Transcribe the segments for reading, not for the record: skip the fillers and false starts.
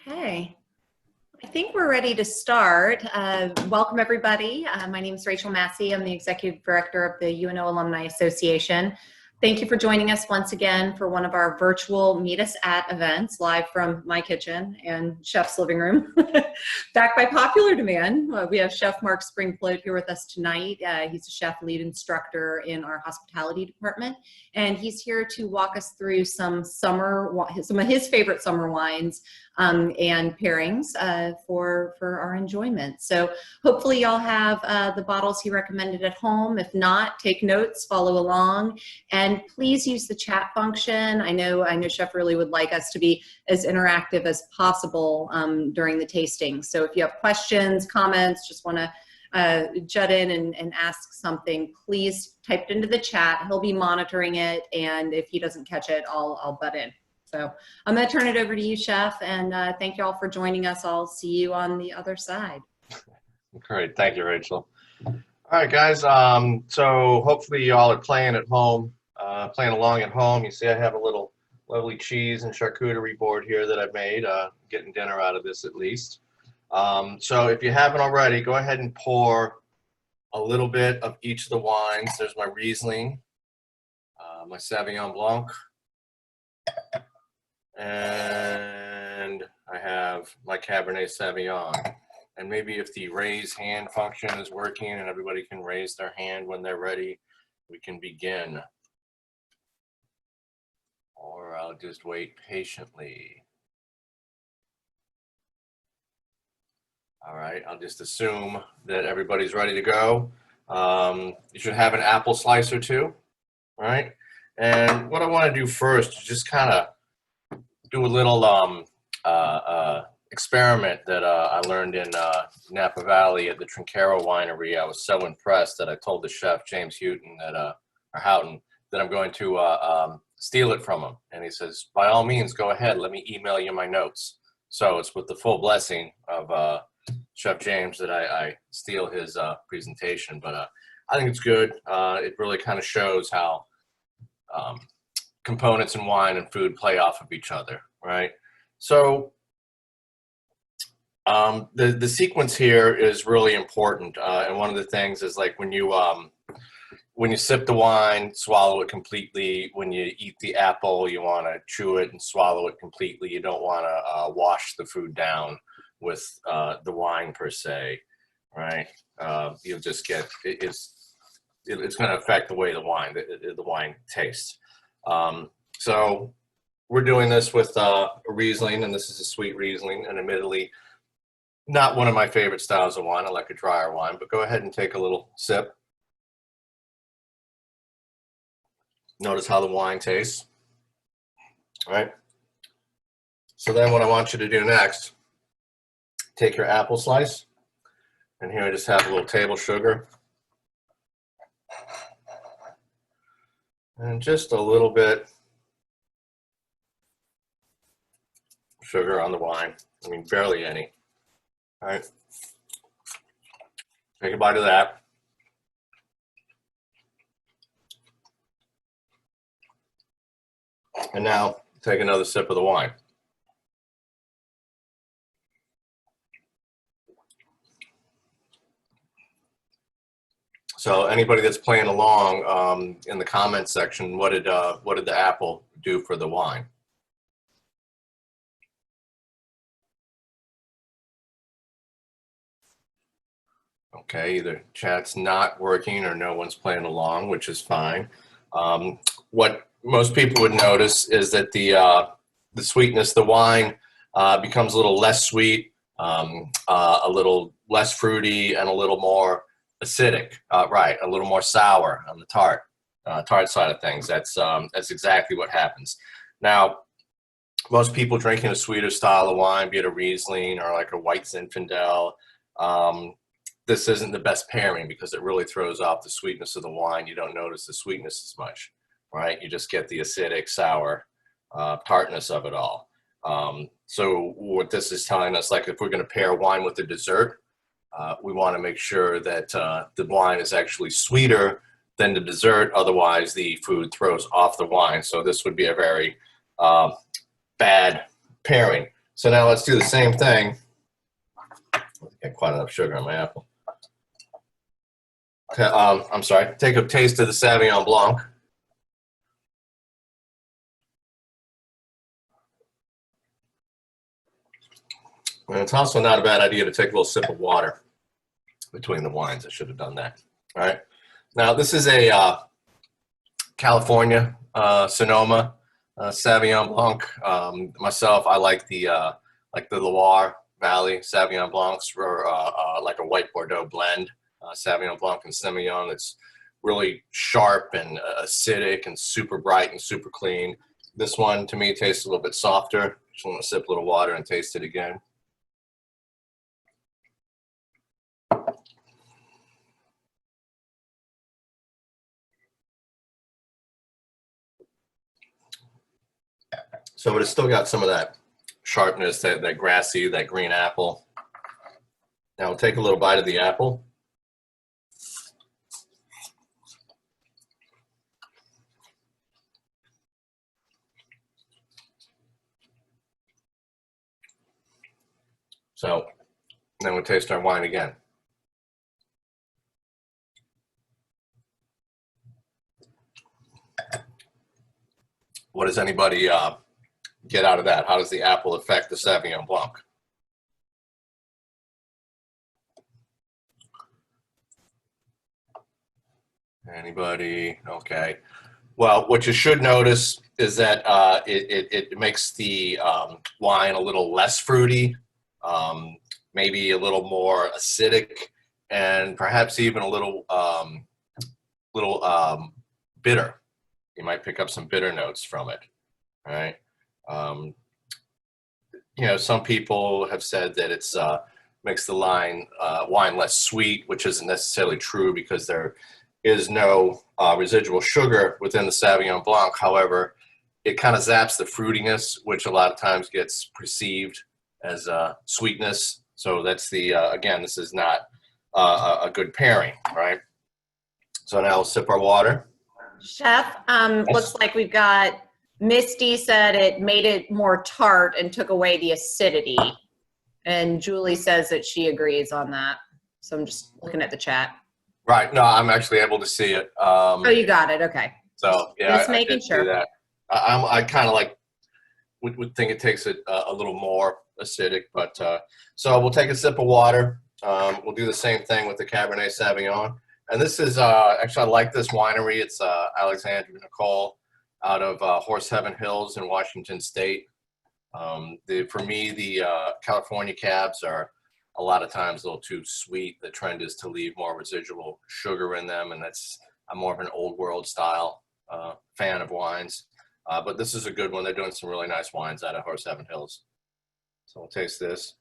Okay, I think we're ready to start. Welcome, everybody. My name is Rachel Massey. I'm the Executive Director of the UNO Alumni Association. Thank you for joining us once again for one of our virtual Meet Us At events, live from my kitchen and Chef's living room. Back by popular demand, we have Chef Mark Springfield here with us tonight. He's a chef lead instructor in our hospitality department, and he's here to walk us through some of his favorite summer wines and pairings for our enjoyment. So hopefully y'all have the bottles he recommended at home. If not, take notes, follow along, and please use the chat function. I know Chef really would like us to be as interactive as possible during the tasting. So if you have questions, comments, just want to jut in and ask something, please type it into the chat. He'll be monitoring it, and if he doesn't catch it, I'll butt in. So I'm going to turn it over to you, Chef, and thank you all for joining us. I'll see you on the other side. Great. Thank you, Rachel. All right, guys. So hopefully you all are playing at home, playing along at home. You see I have a little lovely cheese and charcuterie board here that I've made, getting dinner out of this at least. So if you haven't already, go ahead and pour a little bit of each of the wines. There's my Riesling, my Sauvignon Blanc, and I have my Cabernet Sauvignon. And maybe if the raise hand function is working and everybody can raise their hand when they're ready, we can begin. Or I'll just wait patiently. All right, I'll just assume that everybody's ready to go. You should have an apple slice or two, right? And what I want to do first is just kind of do a little experiment that I learned in Napa Valley at the Trinchero Winery. I was so impressed that I told the chef, James Houghton, that I'm going to steal it from him. And he says, by all means, go ahead. Let me email you my notes. So it's with the full blessing of Chef James that I steal his presentation. But I think it's good. It really kind of shows how components in wine and food play off of each other, right? So the sequence here is really important, and one of the things is like when you sip the wine, swallow it completely. When you eat the apple, you want to chew it and swallow it completely. You don't want to wash the food down with the wine per se, right? You'll just get it's going to affect the way the wine tastes. So we're doing this with a Riesling, and this is a sweet Riesling, and admittedly not one of my favorite styles of wine. I like a drier wine, but go ahead and take a little sip. Notice how the wine tastes, right? So then what I want you to do next, take your apple slice, and here I just have a little table sugar, and just a little bit sugar on the wine. I mean, barely any. All right. Take a bite of that. And now take another sip of the wine. So anybody that's playing along in the comments section, what did the apple do for the wine? Okay, either chat's not working or no one's playing along, which is fine. What most people would notice is that the sweetness, the wine becomes a little less sweet, a little less fruity, and a little more acidic. Right, a little more sour on the tart side of things. That's exactly what happens. Now, most people drinking a sweeter style of wine, be it a Riesling or like a White Zinfandel, this isn't the best pairing because it really throws off the sweetness of the wine. You don't notice the sweetness as much, right? You just get the acidic, sour tartness of it all. So what this is telling us, like if we're going to pair wine with a dessert, we want to make sure that the wine is actually sweeter than the dessert. Otherwise, the food throws off the wine. So this would be a very bad pairing. So now let's do the same thing. Got quite enough sugar on my apple. I'm sorry. Take a taste of the Sauvignon Blanc. And it's also not a bad idea to take a little sip of water between the wines. I should have done that. All right. Now this is a California Sonoma Sauvignon Blanc. Myself, I like the Loire Valley Sauvignon Blancs, or like a white Bordeaux blend. Sauvignon Blanc and Semillon. It's really sharp and acidic and super bright and super clean. This one, to me, tastes a little bit softer. Just want to sip a little water and taste it again. So, but it's still got some of that sharpness, that grassy, that green apple. Now we'll take a little bite of the apple. So then we'll taste our wine again. What does anybody get out of that? How does the apple affect the Sauvignon Blanc? Anybody? Okay. Well, what you should notice is that it makes the wine a little less fruity, maybe a little more acidic, and perhaps even a little bitter. You might pick up some bitter notes from it, right? You know, some people have said that it's makes the wine less sweet, which isn't necessarily true because there is no residual sugar within the Sauvignon Blanc. However, it kind of zaps the fruitiness, which a lot of times gets perceived as sweetness. So that's the, again, this is not a good pairing, right? So now we'll sip our water. Chef, looks like we've got Misty said it made it more tart and took away the acidity. And Julie says that she agrees on that. So I'm just looking at the chat. Right. No, I'm actually able to see it. Oh, you got it. Okay. So yeah, Just making sure. That. I kind of like would think it takes it a little more acidic, but so we'll take a sip of water. We'll do the same thing with the Cabernet Sauvignon. And this is actually, I like this winery. It's Alexandra Nicole out of Horse Heaven Hills in Washington State. For me, the California cabs are a lot of times a little too sweet. The trend is to leave more residual sugar in them, and I'm more of an old world style fan of wines. But this is a good one. They're doing some really nice wines out of Horse Heaven Hills. So we'll taste this.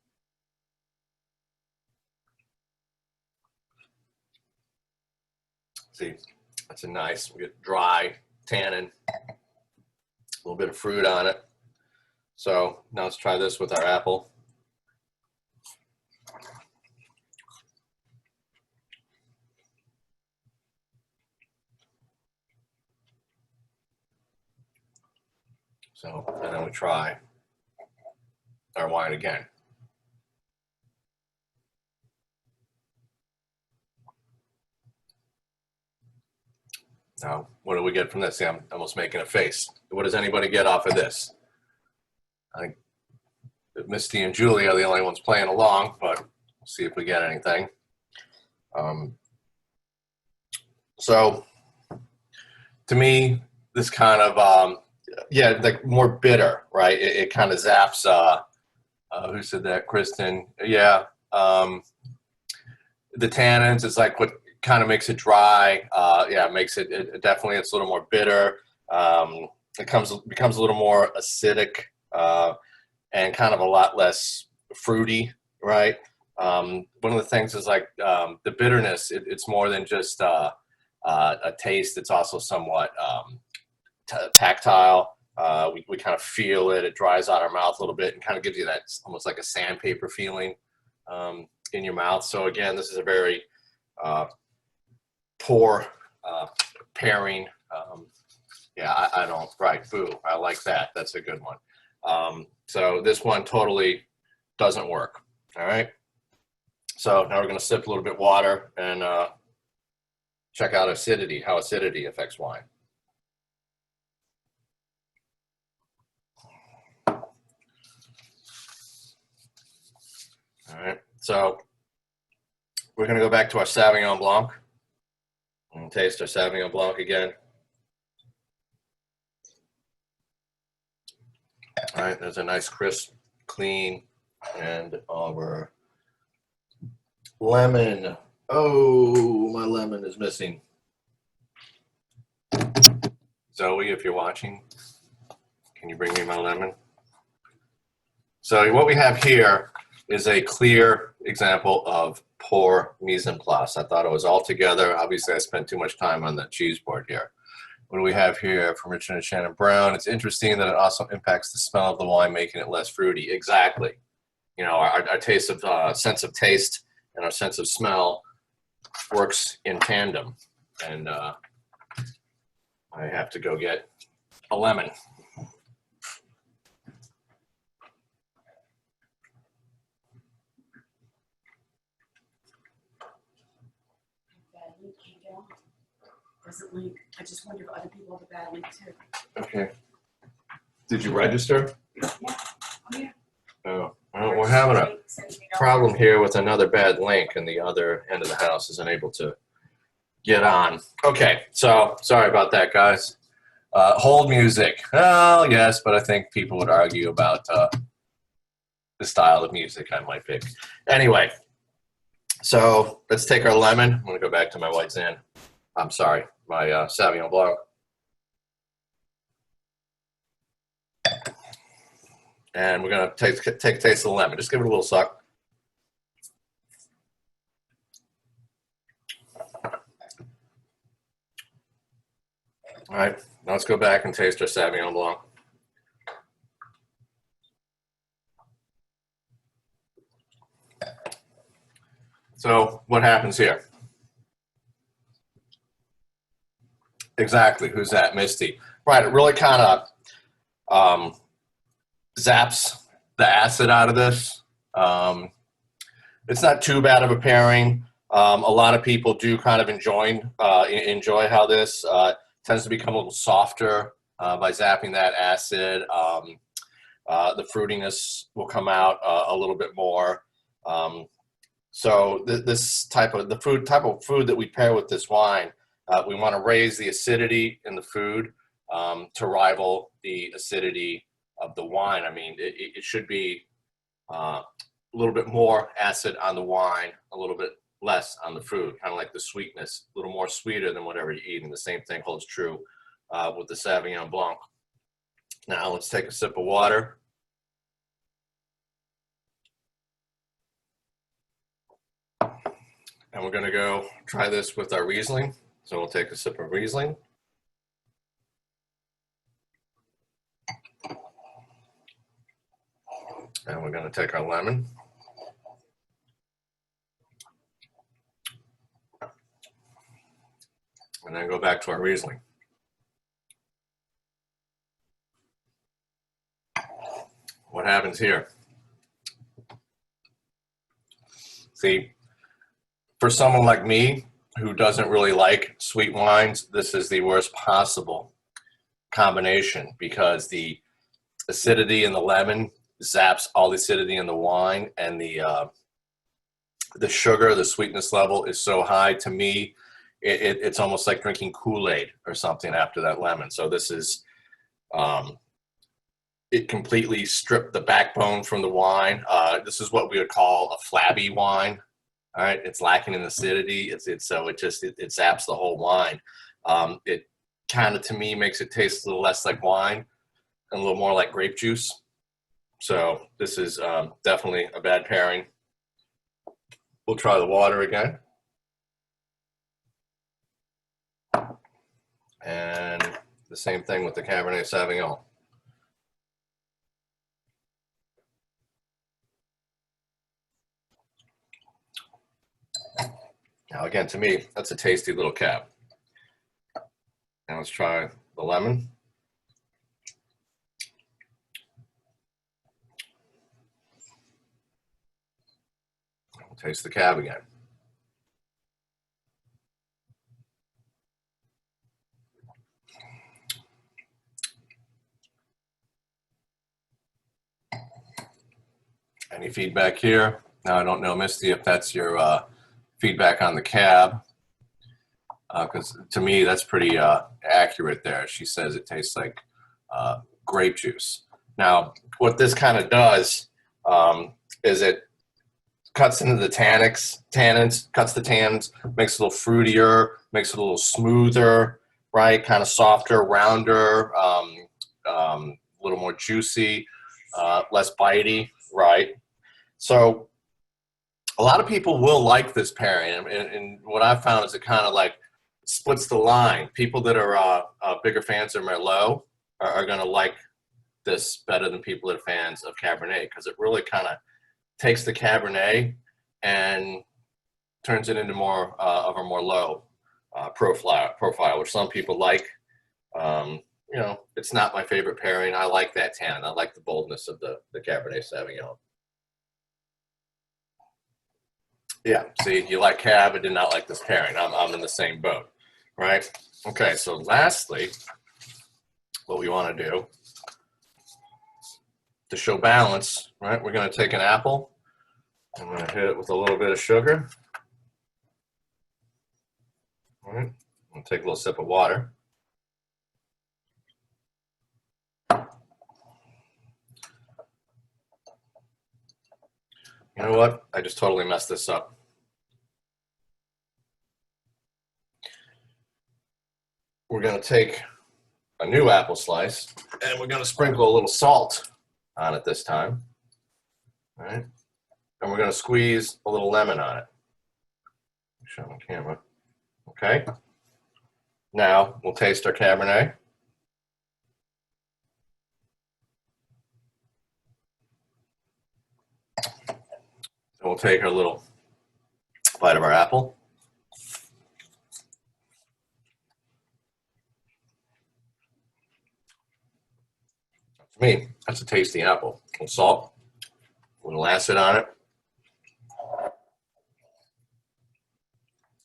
See, that's a nice, we get dry tannin, a little bit of fruit on it. So now let's try this with our apple. So, and then we try our wine again. Now, what do we get from this? See, I'm almost making a face. What does anybody get off of this? I think Misty and Julie are the only ones playing along, but we'll see if we get anything. So, to me, this kind of, yeah, like more bitter, right? It kind of zaps, who said that? Kristen. Yeah. The tannins is like what kind of makes it dry. Yeah, it makes it definitely, it's a little more bitter. It becomes a little more acidic and kind of a lot less fruity, right? One of the things is like the bitterness, it's more than just a taste. It's also somewhat tactile. We kind of feel it. It dries out our mouth a little bit and kind of gives you that almost like a sandpaper feeling in your mouth. So again, this is a very poor pairing. Yeah, I don't, right, boo. I like that. That's a good one. So this one totally doesn't work. All right. So now we're going to sip a little bit of water and check out acidity, how acidity affects wine. All right. So we're going to go back to our Sauvignon Blanc and taste our Sauvignon Blanc again. All right, there's a nice crisp, clean, and our lemon. Oh, my lemon is missing. Zoe, if you're watching, can you bring me my lemon? So what we have here is a clear example of poor mise en place. I thought it was all together. Obviously, I spent too much time on the cheese board here. What do we have here from Richard and Shannon Brown? It's interesting that it also impacts the smell of the wine, making it less fruity. Exactly. You know, our taste of sense of taste and our sense of smell works in tandem. And I have to go get a lemon. Doesn't link. I just wonder if other people have a bad link too. Okay. Did you register? Yeah. Oh, yeah. Oh, well, we're having a problem here with another bad link, and the other end of the house isn't able to get on. Okay, so sorry about that, guys. Hold music. Oh, yes, but I think people would argue about the style of music I might pick. Anyway, so let's take our lemon. I'm going to go back to my white Zin. I'm sorry, my Sauvignon Blanc. And we're going to take a taste of the lemon. Just give it a little suck. All right, now let's go back and taste our Sauvignon Blanc. So what happens here? Exactly. Who's that? Misty. Right. It really kind of zaps the acid out of this. It's not too bad of a pairing. A lot of people do kind of enjoy how this tends to become a little softer by zapping that acid. The fruitiness will come out a little bit more. So this type of food that we pair with this wine, we want to raise the acidity in the food to rival the acidity of the wine. I mean, it should be a little bit more acid on the wine, a little bit less on the food, kind of like the sweetness, a little more sweeter than whatever you're eating. The same thing holds true with the Sauvignon Blanc. Now let's take a sip of water. And we're going to go try this with our Riesling. So we'll take a sip of Riesling. And we're going to take our lemon. And then go back to our Riesling. What happens here? See, for someone like me who doesn't really like sweet wines, this is the worst possible combination because the acidity in the lemon zaps all the acidity in the wine, and the sugar, the sweetness level is so high. To me, it's almost like drinking Kool-Aid or something after that lemon. So this is, it completely stripped the backbone from the wine. This is what we would call a flabby wine. All right, it's lacking in acidity. It zaps the whole wine. It kind of, to me, makes it taste a little less like wine and a little more like grape juice. So this is definitely a bad pairing. We'll try the water again. And the same thing with the Cabernet Sauvignon. Now again, to me, that's a tasty little cab. Now let's try the lemon. We'll taste the Cab again. Any feedback here? Now, I don't know, Misty, if that's your feedback on the Cab, because to me, that's pretty accurate there. She says it tastes like grape juice. Now, what this kind of does is it cuts into the tannins, cuts the tannins, makes it a little fruitier, makes it a little smoother, right? Kind of softer, rounder, a little more juicy, less bitey, right? So a lot of people will like this pairing, and what I've found is it kind of like splits the line. People that are bigger fans of Merlot are going to like this better than people that are fans of Cabernet, because it really kind of takes the Cabernet and turns it into more of a more low profile, which some people like. You know, it's not my favorite pairing. I like that tannin. I like the boldness of the Cabernet Sauvignon. Yeah, see, you like Cab, I did not like this pairing. I'm in the same boat, right? Okay, so lastly, what we want to do to show balance, right? We're going to take an apple. I'm going to hit it with a little bit of sugar. All right, I'm going to take a little sip of water. You know what? I just totally messed this up. We're going to take a new apple slice and we're going to sprinkle a little salt on it this time. All right. And we're going to squeeze a little lemon on it. Show on camera. Okay. Now we'll taste our Cabernet. And we'll take a little bite of our apple. For me, that's a tasty apple. A little salt, a little acid on it.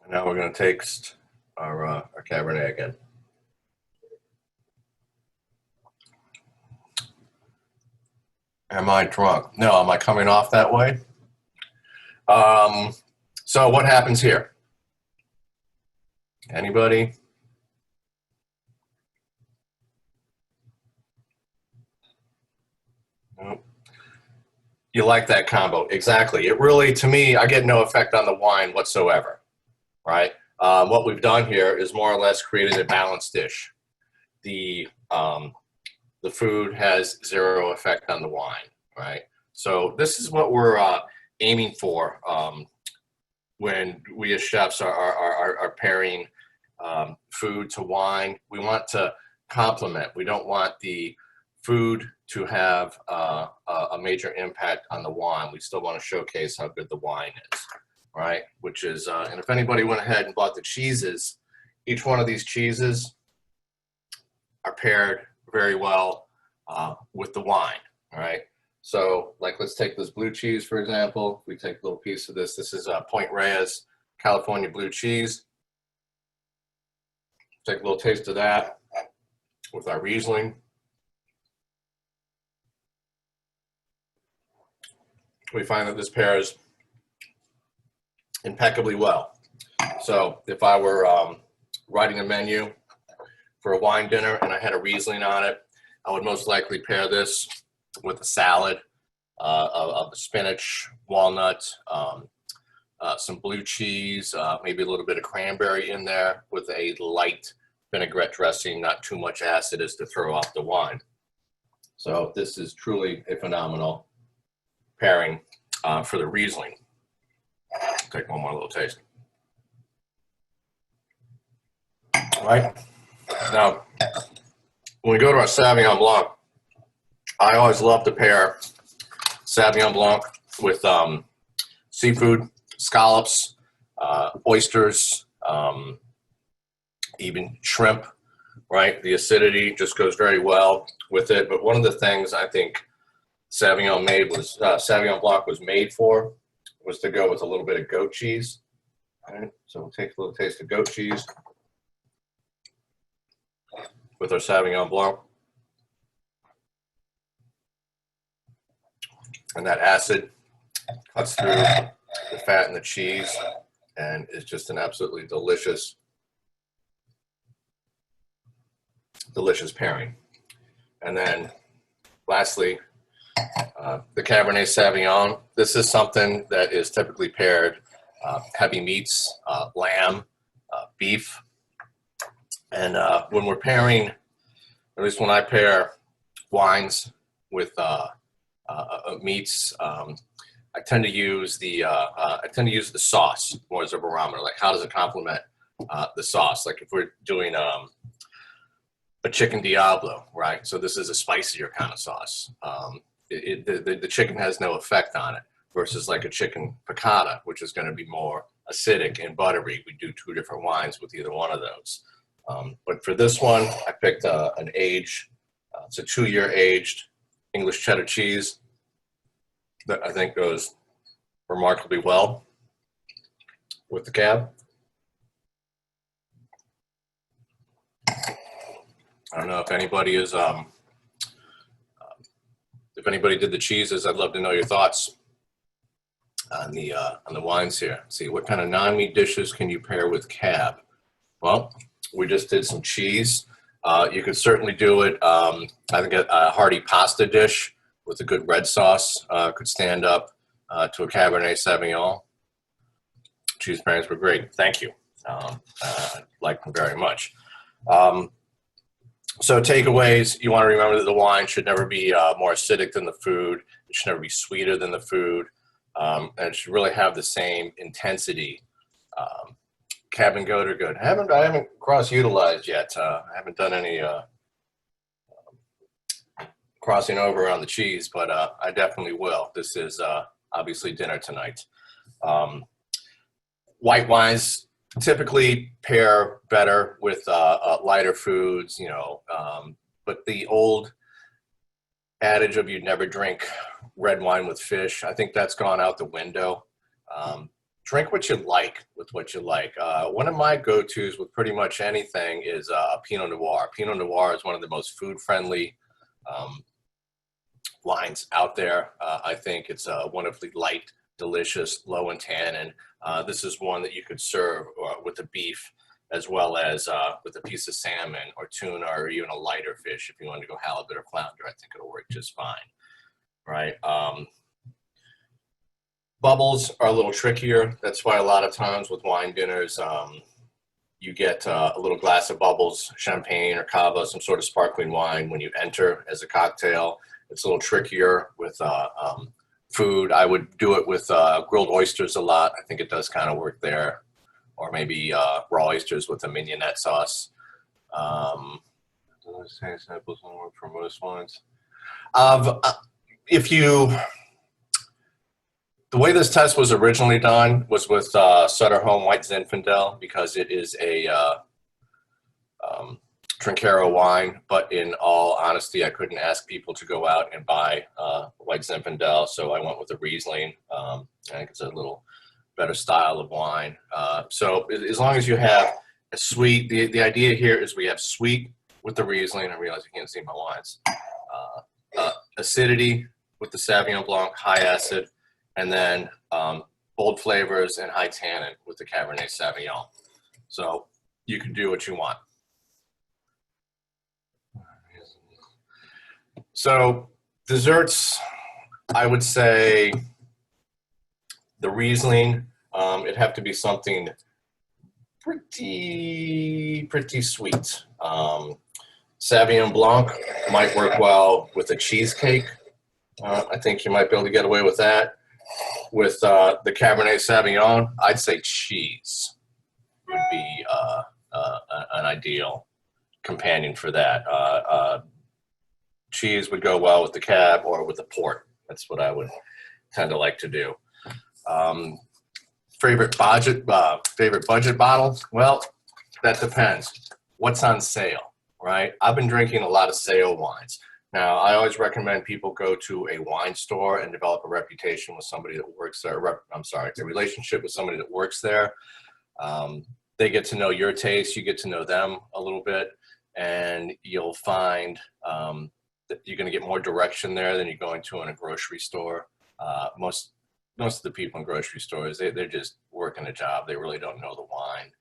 And now we're going to taste our Cabernet again. Am I drunk? No, am I coming off that way? So what happens here? Anybody? Nope. You like that combo. Exactly. It really, to me, I get no effect on the wine whatsoever, right? What we've done here is more or less created a balanced dish. The food has zero effect on the wine, right? So this is what we're aiming for when we as chefs are pairing food to wine. We want to complement. We don't want the food to have a major impact on the wine. We still want to showcase how good the wine is, right? Which is, and if anybody went ahead and bought the cheeses, each one of these cheeses are paired very well with the wine, all right? So, like, let's take this blue cheese, for example. We take a little piece of this. This is Point Reyes California blue cheese. Take a little taste of that with our Riesling. We find that this pairs impeccably well. So if I were writing a menu for a wine dinner and I had a Riesling on it, I would most likely pair this with a salad of spinach, walnut, some blue cheese, maybe a little bit of cranberry in there with a light vinaigrette dressing, not too much acid as to throw off the wine. So this is truly a phenomenal pairing for the Riesling. Take one more little taste. All right. Now, when we go to our Sauvignon Blanc, I always love to pair Sauvignon Blanc with seafood, scallops, oysters, even shrimp, right? The acidity just goes very well with it. But one of the things I think Sauvignon Blanc was made for was to go with a little bit of goat cheese. All right, so we'll take a little taste of goat cheese with our Sauvignon Blanc. And that acid cuts through the fat and the cheese and is just an absolutely delicious pairing. And then lastly, the Cabernet Sauvignon. This is something that is typically paired heavy meats, lamb, beef. And when we're pairing, at least when I pair wines with meats, I tend to use the sauce more as a barometer. Like, how does it complement the sauce? Like if we're doing a chicken Diablo, right? So this is a spicier kind of sauce. The chicken has no effect on it versus like a chicken piccata, which is going to be more acidic and buttery. We do 2 different wines with either one of those. But for this one, I picked an age. It's a 2-year aged English cheddar cheese that I think goes remarkably well with the cab. I don't know if anybody is, if anybody did the cheeses. I'd love to know your thoughts on the wines here. See, what kind of non-meat dishes can you pair with cab? Well, we just did some cheese. You could certainly do it. I think a hearty pasta dish with a good red sauce could stand up to a Cabernet Sauvignon. Cheese pairings were great. Thank you. I like them very much. So takeaways, you want to remember that the wine should never be more acidic than the food. It should never be sweeter than the food. And it should really have the same intensity. Cab and goat are good. I haven't cross-utilized yet. I haven't done any crossing over on the cheese, but I definitely will. This is obviously dinner tonight. White wines typically pair better with lighter foods, you know, but the old adage of you'd never drink red wine with fish, I think that's gone out the window. Drink what you like with what you like. One of my go-tos with pretty much anything is Pinot Noir. Pinot Noir is one of the most food-friendly wines out there. I think it's wonderfully light, delicious, low in tannin. This is one that you could serve with the beef as well as with a piece of salmon or tuna or even a lighter fish. If you want to go halibut or flounder, I think it'll work just fine, right? Bubbles are a little trickier. That's why a lot of times with wine dinners, you get a little glass of bubbles, champagne or cava, some sort of sparkling wine when you enter as a cocktail. It's a little trickier with food. I would do it with grilled oysters a lot. I think it does kind of work there. Or maybe raw oysters with a mignonette sauce. Samples don't work for most wines. The way this test was originally done was with Sutter Home White Zinfandel because it is a Trinchero wine, but in all honesty, I couldn't ask people to go out and buy White Zinfandel, so I went with a Riesling. I think it's a little better style of wine. So as long as you have a sweet, the idea here is we have sweet with the Riesling. I realize you can't see my wines. Acidity with the Sauvignon Blanc, high acid, and then bold flavors and high tannin with the Cabernet Sauvignon. So you can do what you want. So desserts, I would say the Riesling, it'd have to be something pretty sweet. Sauvignon Blanc might work well with a cheesecake. I think you might be able to get away with that. With the Cabernet Sauvignon, I'd say cheese would be an ideal companion for that. Cheese would go well with the cab or with the port. That's what I would tend to like to do. Favorite budget bottle? Well, that depends. What's on sale, right? I've been drinking a lot of sale wines. Now, I always recommend people go to a wine store and develop a reputation with somebody that works there. A relationship with somebody that works there. They get to know your taste, you get to know them a little bit, and you'll find that you're going to get more direction there than you're going to in a grocery store. Most of the people in grocery stores, they're just working a job. They really don't know the wine.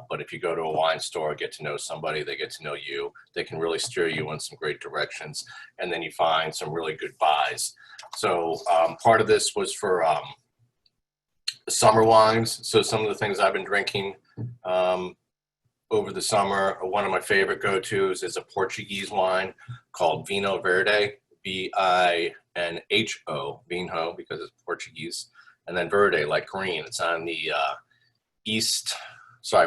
But if you go to a wine store, get to know somebody, they get to know you, they can really steer you in some great directions, and then you find some really good buys. So part of this was for summer wines. So some of the things I've been drinking over the summer, one of my favorite go-tos is a Portuguese wine called Vinho Verde, Vinho, Vinho, because it's Portuguese, and then Verde, like green. It's on the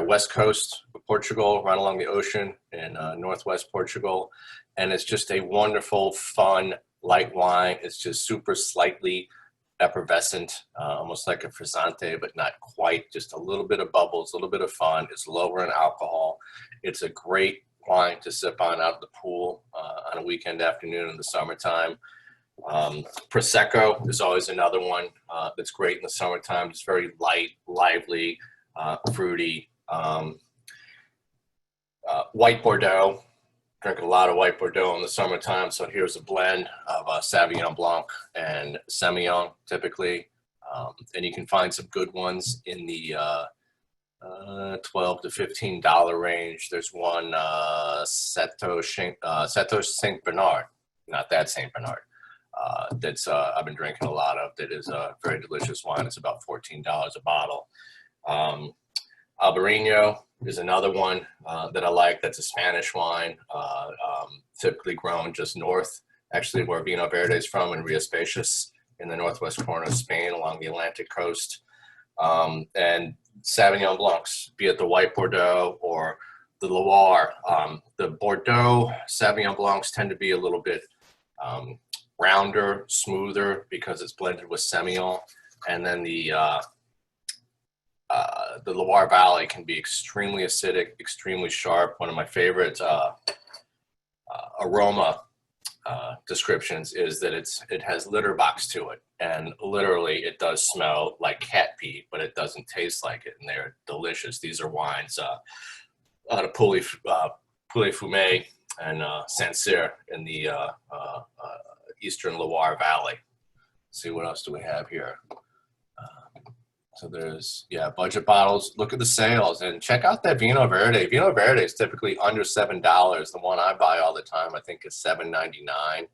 west coast of Portugal, right along the ocean in northwest Portugal. And it's just a wonderful, fun, light wine. It's just super slightly effervescent, almost like a frizzante, but not quite, just a little bit of bubbles, a little bit of fun. It's lower in alcohol. It's a great wine to sip on out of the pool on a weekend afternoon in the summertime. Prosecco is always another one that's great in the summertime. It's very light, lively, fruity. White Bordeaux. Drink a lot of white Bordeaux in the summertime, so here's a blend of Sauvignon Blanc and Semillon, typically. And you can find some good ones in the $12 to $15 range. There's one Seto Saint Bernard, not that Saint Bernard, that's I've been drinking a lot of. That is a very delicious wine. It's about $14 a bottle. Albarino is another one that I like. That's a Spanish wine, typically grown just north, actually where Vinho Verde is from, in Rías Baixas, in the northwest corner of Spain along the Atlantic coast. And Sauvignon Blancs, be it the white Bordeaux or the Loire. The Bordeaux Sauvignon Blancs tend to be a little bit rounder, smoother, because it's blended with Semillon. And then the Loire Valley can be extremely acidic, extremely sharp. One of my favorite aroma descriptions is that it has litter box to it, and literally it does smell like cat pee, but it doesn't taste like it, and they're delicious. These are wines out of Pouilly-Fumé and Sancerre in the eastern Loire Valley. Let's see, what else do we have here? So there's, budget bottles. Look at the sales and check out that Vinho Verde. Vinho Verde is typically under $7. The one I buy all the time, I think, is $7.99,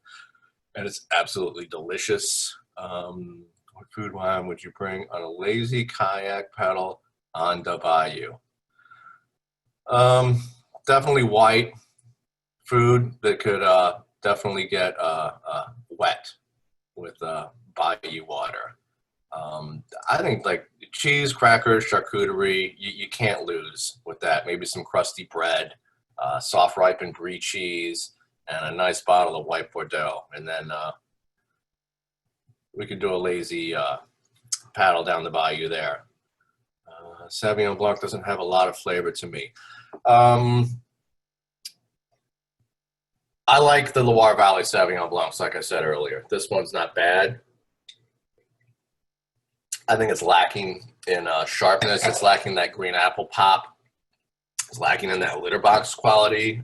and it's absolutely delicious. What food wine would you bring on a lazy kayak paddle on the bayou? Definitely white food that could definitely get wet with bayou water. I think like cheese, crackers, charcuterie, you can't lose with that. Maybe some crusty bread, soft ripened brie cheese, and a nice bottle of white Bordeaux. And then we could do a lazy paddle down the bayou there. Sauvignon Blanc doesn't have a lot of flavor to me. I like the Loire Valley Sauvignon Blancs, like I said earlier. This one's not bad. I think it's lacking in sharpness. It's lacking that green apple pop. It's lacking in that litter box quality.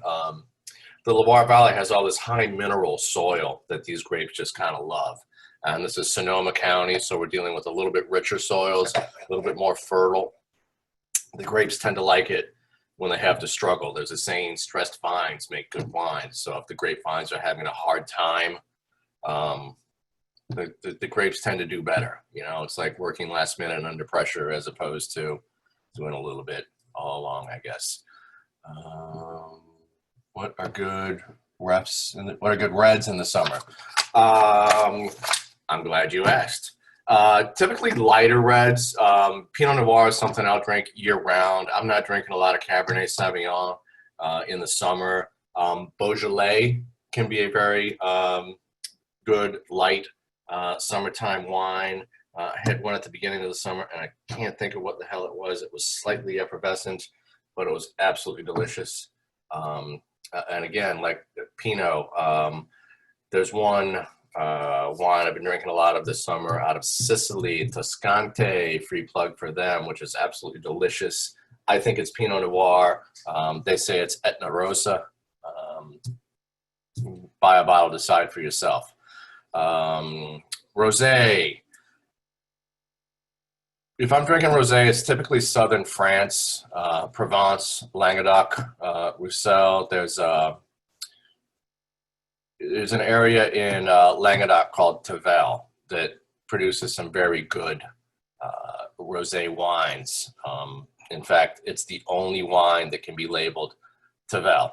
The Loire Valley has all this high mineral soil that these grapes just kind of love. And this is Sonoma County, so we're dealing with a little bit richer soils, a little bit more fertile. The grapes tend to like it when they have to struggle. There's a saying, stressed vines make good wine. So if the grapevines are having a hard time, the grapes tend to do better. You know, it's like working last minute under pressure as opposed to doing a little bit all along, I guess. What are good refs? What are good reds in the summer? I'm glad you asked. Typically lighter reds. Pinot Noir is something I'll drink year round. I'm not drinking a lot of Cabernet Sauvignon in the summer. Beaujolais can be a very good light summertime wine. I had one at the beginning of the summer, and I can't think of what the hell it was. It was slightly effervescent, but it was absolutely delicious. And again, like Pinot, There's one wine I've been drinking a lot of this summer out of Sicily, Toscante, free plug for them, which is absolutely delicious. I think it's Pinot Noir. They say it's Etna Rosa. Buy a bottle, decide for yourself. Rosé. If I'm drinking rosé, it's typically southern France, Provence, Languedoc, Roussel. There's an area in Languedoc called Tavel that produces some very good rosé wines. In fact, it's the only wine that can be labeled Tavel,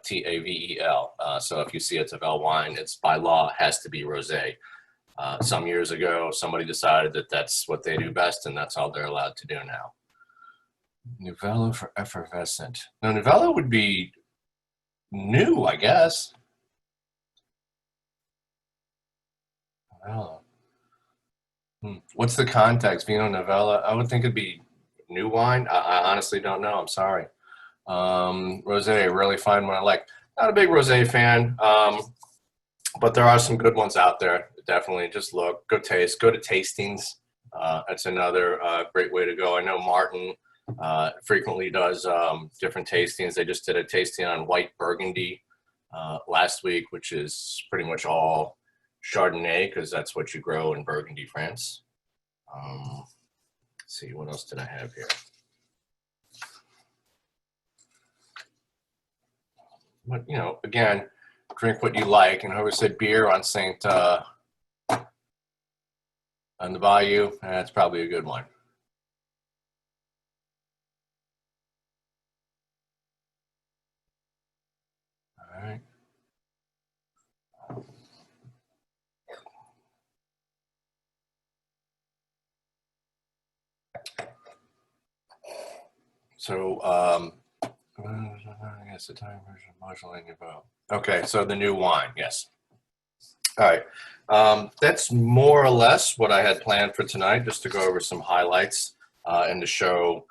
Tavel. So if you see a Tavel wine, it's by law has to be rosé. Some years ago, somebody decided that that's what they do best, and that's all they're allowed to do now. Novello for effervescent. Now, Novello would be new, I guess. Novello. What's the context? Vino Novello? I would think it'd be new wine. I honestly don't know. I'm sorry. Rosé, really fine one I like. Not a big rosé fan, but there are some good ones out there. Definitely just look, go taste, go to tastings. That's another great way to go. I know Martin frequently does different tastings. They just did a tasting on white Burgundy last week, which is pretty much all Chardonnay because that's what you grow in Burgundy, France. Let's see, what else did I have here? But, you know, again, drink what you like. And whoever said beer on on the Bayou, that's probably a good one. All right. So, I guess the Italian version of Marjolaine Nouveau. Okay, so the new wine, yes. All right. That's more or less what I had planned for tonight, just to go over some highlights and to show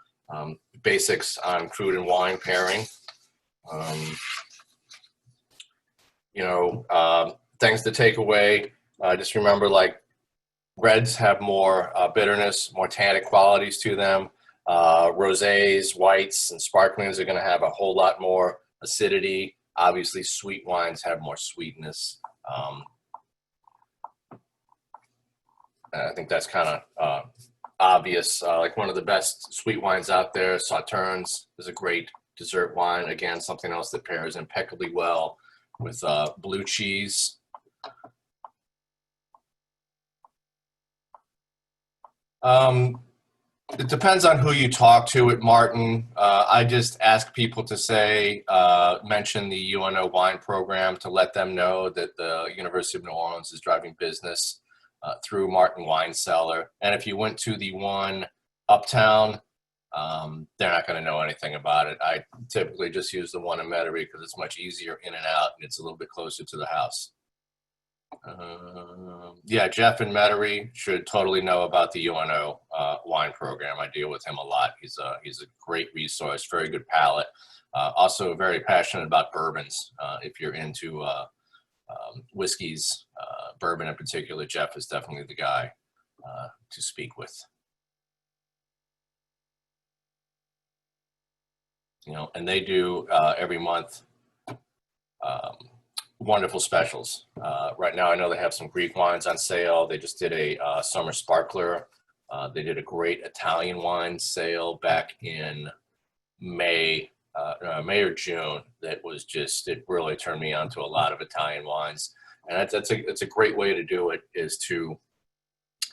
basics on food and wine pairing. Things to take away. Just remember, like, reds have more bitterness, more tannic qualities to them. Rosés, whites, and sparklings are going to have a whole lot more acidity. Obviously, sweet wines have more sweetness. I think that's kind of obvious. Like one of the best sweet wines out there, Sauternes, is a great dessert wine. Again, something else that pairs impeccably well with blue cheese. It depends on who you talk to at Martin. I just ask people to say, mention the UNO wine program to let them know that the University of New Orleans is driving business through Martin Wine Cellar. And if you went to the one uptown, they're not going to know anything about it. I typically just use the one in Metairie because it's much easier in and out, and it's a little bit closer to the house. Yeah, Jeff in Metairie should totally know about the UNO wine program. I deal with him a lot. He's a great resource, very good palate. Also very passionate about bourbons. If you're into whiskeys, bourbon in particular, Jeff is definitely the guy to speak with. And they do every month wonderful specials. Right now, I know they have some Greek wines on sale. They just did a summer sparkler. They did a great Italian wine sale back in May or June. That was just, it really turned me on to a lot of Italian wines. And it's a great way to do it, is to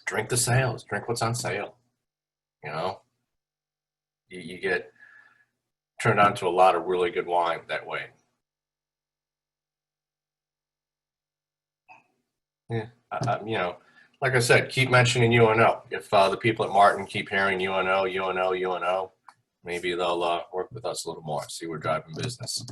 drink the sales, drink what's on sale. You get turned on to a lot of really good wine that way. Yeah, like I said, keep mentioning UNO. If the people at Martin keep hearing UNO, maybe they'll work with us a little more. See, we're driving business.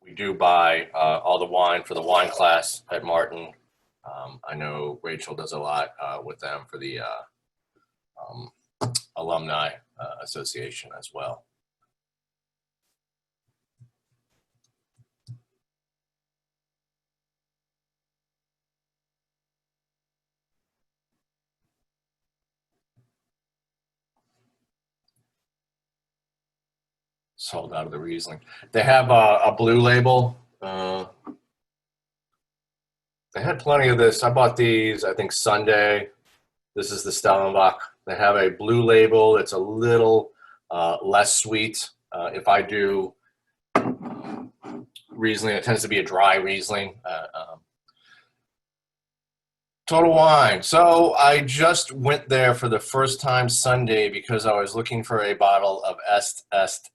We do buy all the wine for the wine class at Martin. I know Rachel does a lot with them for the Alumni Association as well. Sold out of the Riesling. They have a blue label. They had plenty of this. I bought these, I think, Sunday. This is the Stellenbosch. They have a blue label. It's a little less sweet. If I do Riesling, it tends to be a dry Riesling. Total Wine. So I just went there for the first time Sunday because I was looking for a bottle of Est,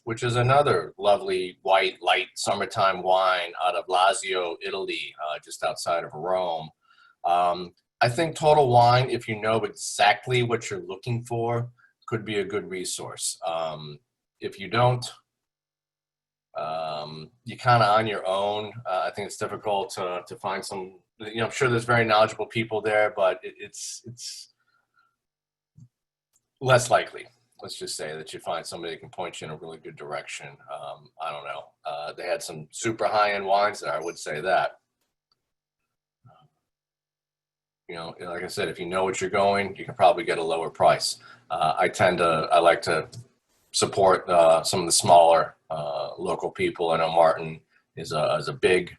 which is another lovely white, light summertime wine out of Lazio, Italy, just outside of Rome. I think Total Wine, if you know exactly what you're looking for, could be a good resource. If you don't, you're kind of on your own. I think it's difficult to find some. I'm sure there's very knowledgeable people there, but it's less likely. Let's just say that you find somebody that can point you in a really good direction. I don't know. They had some super high-end wines there. I would say that. Like I said, if you know what you're going, you can probably get a lower price. I like to support some of the smaller local people. I know Martin is a big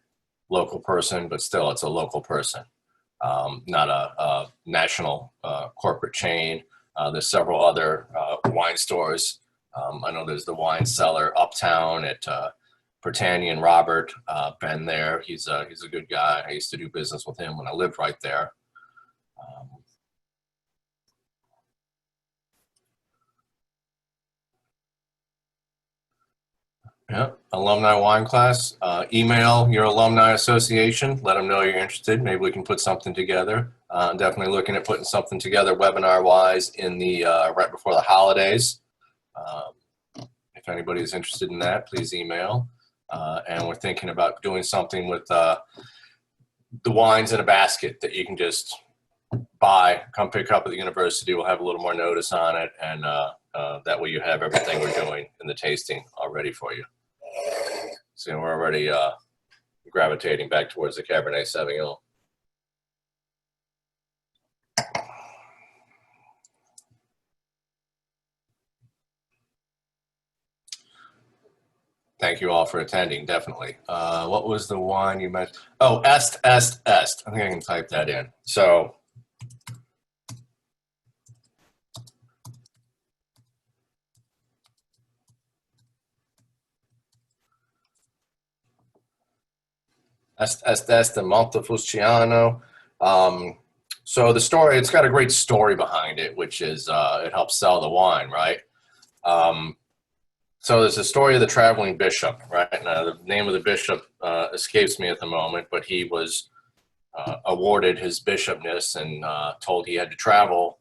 local person, but still it's a local person, not a national corporate chain. There's several other wine stores. I know there's the Wine Cellar Uptown at Britannia and Robert. Been there. He's a good guy. I used to do business with him when I lived right there. Yeah, alumni wine class. Email your alumni association. Let them know you're interested. Maybe we can put something together. I'm definitely looking at putting something together webinar-wise in the right before the holidays. If anybody is interested in that, please email. And we're thinking about doing something with the wines in a basket that you can just buy, come pick up at the university. We'll have a little more notice on it, and that way you have everything we're doing in the tasting all ready for you. So we're already gravitating back towards the Cabernet Sauvignon. Thank you all for attending, definitely. What was the wine you mentioned? Oh, Est. I think I can type that in. So Est de Montepulciano. So the story, it's got a great story behind it, which is it helps sell the wine, right? So there's a story of the traveling bishop, right? Now the name of the bishop escapes me at the moment, but he was awarded his bishopness and told he had to travel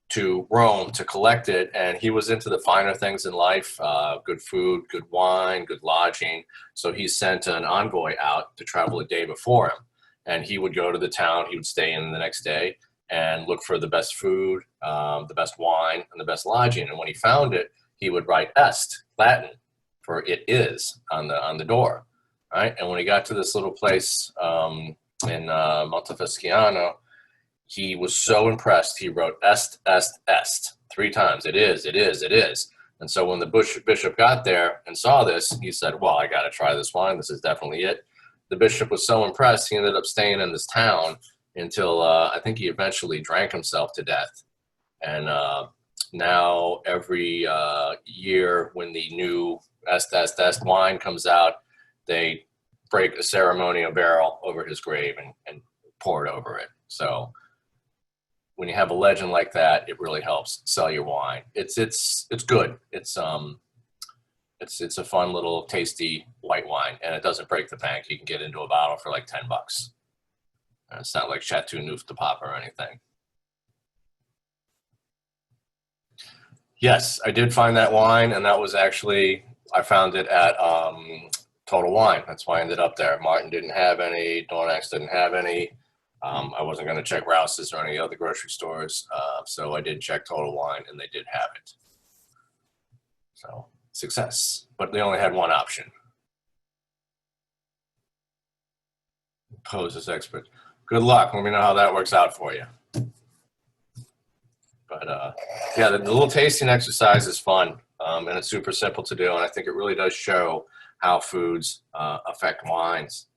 to Rome to collect it, and he was into the finer things in life, good food, good wine, good lodging. So he sent an envoy out to travel a day before him, and he would go to the town, he would stay in the next day and look for the best food, the best wine, and the best lodging. And when he found it, he would write Est, Latin, for it is on the door, right? And when he got to this little place in Montepulciano, he was so impressed, he wrote Est, 3 times. It is. And so when the bishop got there and saw this, he said, well, I got to try this wine. This is definitely it. The bishop was so impressed, he ended up staying in this town until I think he eventually drank himself to death. And now every year when the new Est wine comes out, they break a ceremonial barrel over his grave and pour it over it. So when you have a legend like that, it really helps sell your wine. It's good. It's a fun little tasty white wine, and it doesn't break the bank. You can get into a bottle for like $10. And it's not like Chateau Neuf de Pape or anything. Yes, I did find that wine, and that was actually, I found it at Total Wine. That's why I ended up there. Martin didn't have any. Dornax didn't have any. I wasn't going to check Rouse's or any other grocery stores, so I did check Total Wine, and they did have it. So success, but they only had one option. Pose as expert. Good luck. Let me know how that works out for you. But yeah, the little tasting exercise is fun, and it's super simple to do, and I think it really does show how foods affect wines.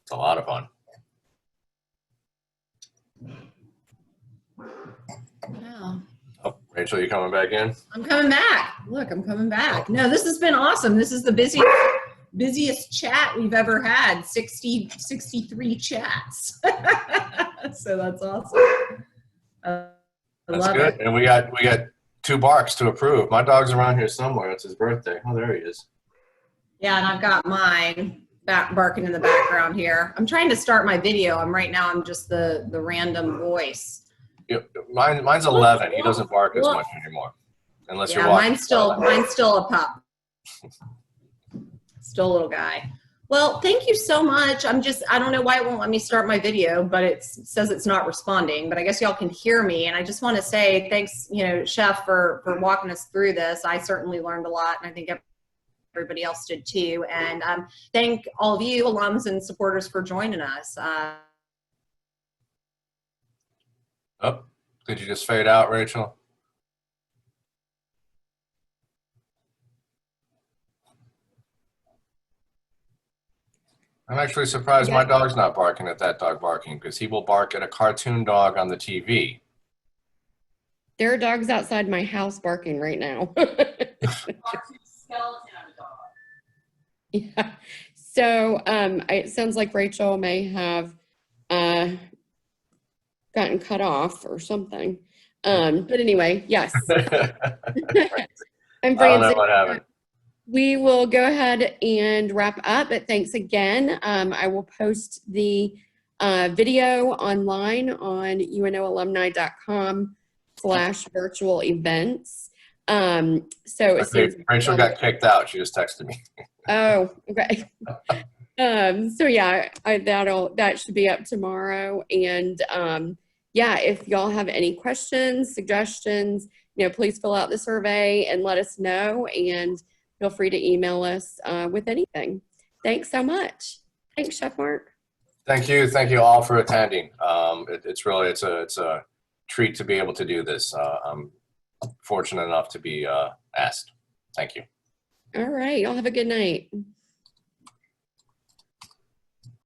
It's a lot of fun. Wow. Oh, Rachel, you coming back in? I'm coming back. Look, I'm coming back. No, this has been awesome. This is the busiest chat we've ever had. 63 chats. So that's awesome. I That's love good. it. And we got 2 barks to approve. My dog's around here somewhere. It's his birthday. Oh, there he is. Yeah, and I've got mine barking in the background here. I'm trying to start my video. I'm just the random voice. Yeah, mine's 11. He doesn't bark as much anymore, unless Yeah, you're watching. mine's still a pup. Still a little guy. Well, thank you so much. I don't know why it won't let me start my video, but it says it's not responding, but I guess y'all can hear me. And I just want to say thanks, Chef, for walking us through this. I certainly learned a lot, and I think everybody else did too. And thank all of you alums and supporters for joining us. Oh, did you just fade out, Rachel? I'm actually surprised my dog's not barking at that dog barking, because he will bark at a cartoon dog on the TV. There are dogs outside my house barking right now. Cartoon skeleton of a dog. Yeah. So it sounds like Rachel may have gotten cut off or something. But anyway, yes. I'm I don't know Francie. what happened. We will go ahead and wrap up, but thanks again. I will post the video online on unoalumni.com/virtual events. So as soon as Rachel got kicked out. She just texted me. Oh, okay. So yeah, that should be up tomorrow. And yeah, if y'all have any questions, suggestions, please fill out the survey and let us know, and feel free to email us with anything. Thanks so much. Thanks, Chef Mark. Thank you. Thank you all for attending. It's a treat to be able to do this. I'm fortunate enough to be asked. Thank you. All right. Y'all have a good night.